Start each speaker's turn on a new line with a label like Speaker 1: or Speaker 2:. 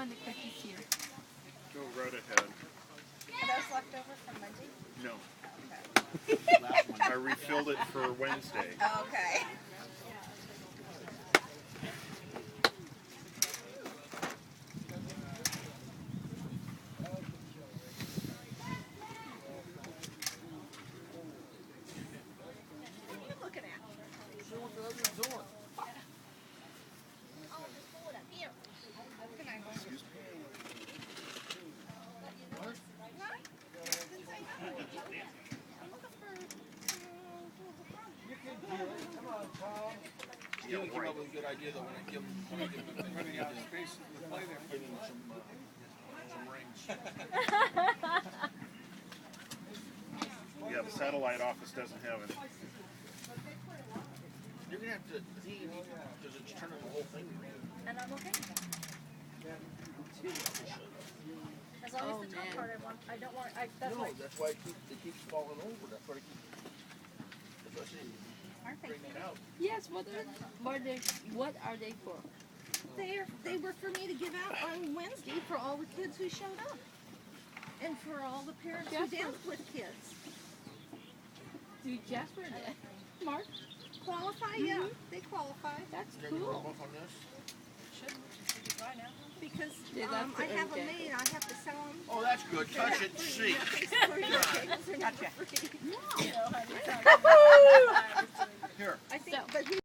Speaker 1: want the cookies here.
Speaker 2: Go right ahead.
Speaker 3: Are those left over from Monday?
Speaker 2: No.
Speaker 3: Okay.
Speaker 2: I refilled it for Wednesday.
Speaker 3: Okay. What are you looking at? Oh, just pull it up. Here. Good night.
Speaker 2: Excuse me.
Speaker 3: No? Didn't say no. I'm looking for...
Speaker 4: Yeah, we came up with a good idea though when I give them
Speaker 5: Running out of space to play there.
Speaker 4: give them some rings.
Speaker 2: Yeah, the satellite office doesn't have it.
Speaker 4: You're gonna have to because it's turning the whole thing green.
Speaker 3: And I'm okay with that. As long as the top part I don't want, that's
Speaker 4: No,
Speaker 3: why.
Speaker 4: that's why it keeps falling over. That's why I keep. That's why I say
Speaker 3: Aren't they
Speaker 4: bring
Speaker 3: cute?
Speaker 4: it out.
Speaker 1: Yes, what are they for?
Speaker 3: They were for me to give out on Wednesday for all the kids who showed up. And for all the parents who
Speaker 1: Jasper.
Speaker 3: danced with kids.
Speaker 1: Do Jasper and Mark?
Speaker 3: Qualify? Yeah, they qualify.
Speaker 1: That's
Speaker 4: You're gonna rub
Speaker 1: cool.
Speaker 4: off on this?
Speaker 3: Because
Speaker 1: They love
Speaker 3: I
Speaker 1: to
Speaker 3: have them
Speaker 1: enjoy.
Speaker 3: made, I have to sell them.
Speaker 4: Oh, that's good. Touch it and see.
Speaker 3: They're never free.
Speaker 4: Here.
Speaker 3: I think,
Speaker 1: So-
Speaker 3: but